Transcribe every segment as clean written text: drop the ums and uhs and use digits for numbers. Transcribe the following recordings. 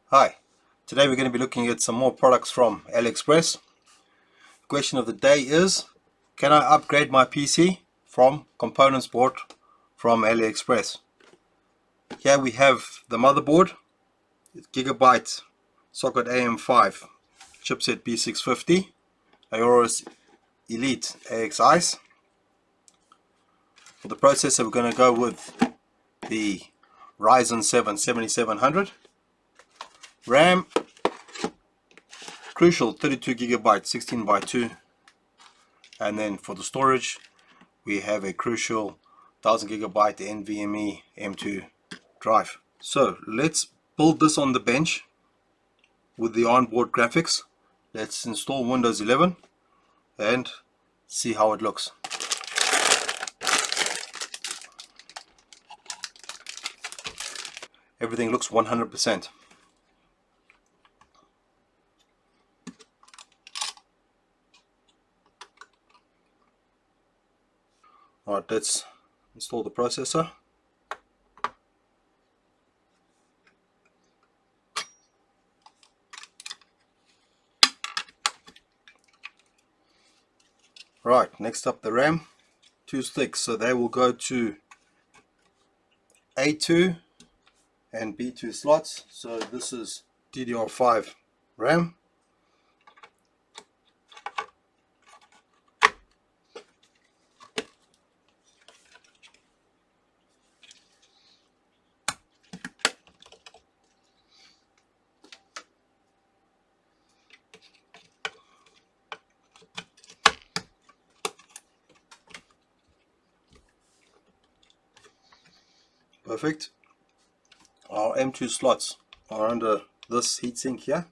Hi, today we're going to be looking at some more products from Aliexpress. The question of the day is, can I upgrade my PC from components bought from Aliexpress? Here we have the motherboard, Gigabyte socket AM5, chipset B650, Aorus Elite AXIs. For the processor we're going to go with the Ryzen 7 7700. RAM, crucial 32 gigabyte 16 by 2, and then for the storage we have a crucial 1000 gigabyte NVMe M2 drive. So let's build this on the bench with the onboard graphics. Let's install Windows 11 and see how it looks. Everything looks 100%. Alright, let's install the processor. Right, next up the RAM. 2 sticks, so they will go to A2 and B2 slots. So this is DDR5 RAM. Perfect. Our M2 slots are under this heatsink here.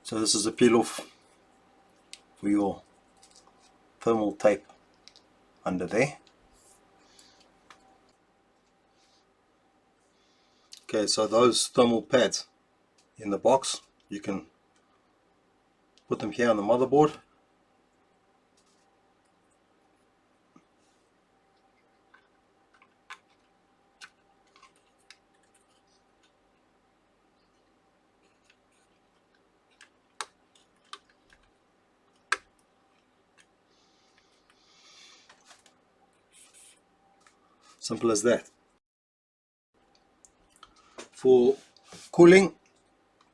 So this is a peel off for your thermal tape under there. Okay, so those thermal pads in the box, you can put them here on the motherboard. Simple as that. For cooling,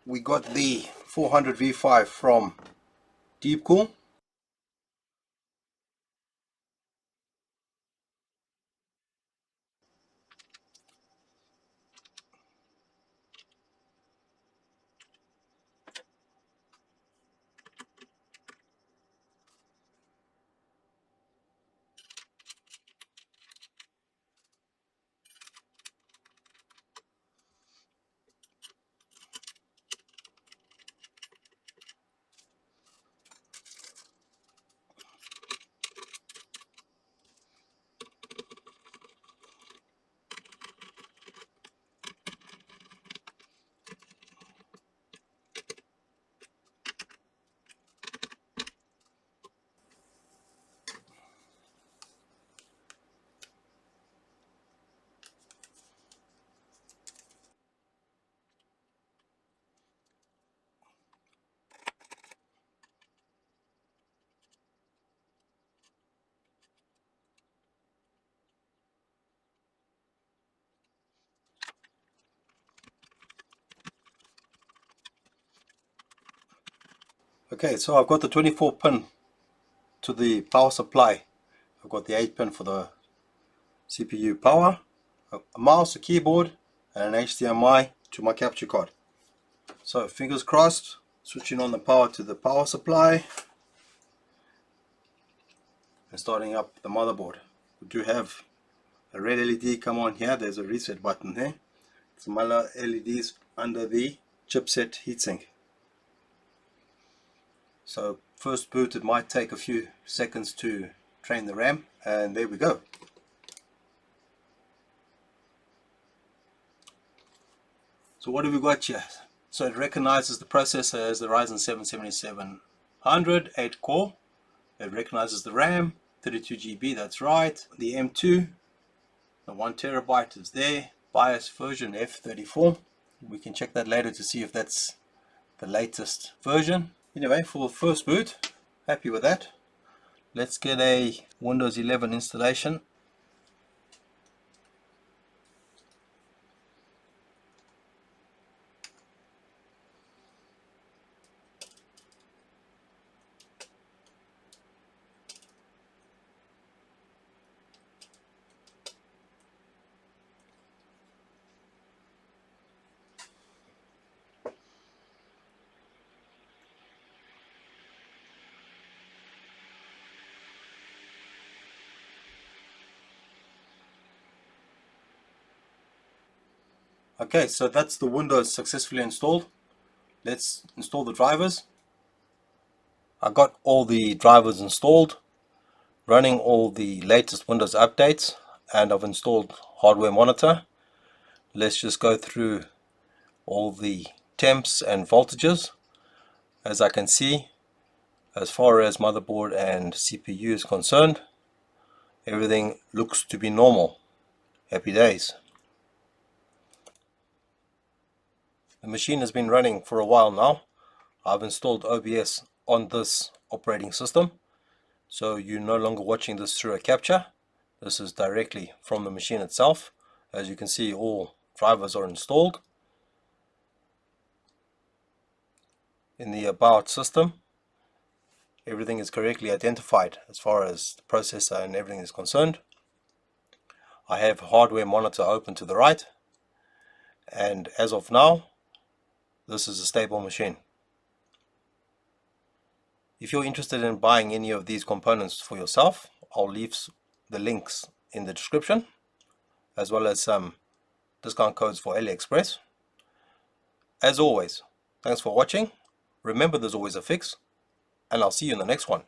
we got the 400 V5 from Deepcool. Okay, so I've got the 24 pin to the power supply. I've got the 8 pin for the CPU power, a mouse, a keyboard, and an HDMI to my capture card. So fingers crossed, switching on the power to the power supply and starting up the motherboard. We do have a red LED come on here. There's a reset button there. Some other LEDs under the chipset heatsink. So first boot, it might take a few seconds to train the RAM, and there we go. So what have we got here? So it recognizes the processor as the Ryzen 7 7700 8 core. It recognizes the RAM 32 GB, that's right. The M2, the 1 terabyte is there. BIOS version F34. We can check that later to see if that's the latest version. Anyway, for first boot, happy with that. Let's get a Windows 11 installation. Okay, so that's the Windows successfully installed. Let's install the drivers. I got all the drivers installed, running all the latest Windows updates, and I've installed hardware monitor. Let's just go through all the temps and voltages. As I can see, as far as motherboard and CPU is concerned, everything looks to be normal. Happy days. The machine has been running for a while now. I've installed OBS on this operating system, so you're no longer watching this through a capture. This is directly from the machine itself. As you can see, all drivers are installed. In the About system, everything is correctly identified as far as the processor and everything is concerned. I have hardware monitor open to the right, and as of now, this is a stable machine. If you're interested in buying any of these components for yourself, I'll leave the links in the description, as well as some discount codes for Aliexpress. As always, thanks for watching. Remember, there's always a fix, and I'll see you in the next one.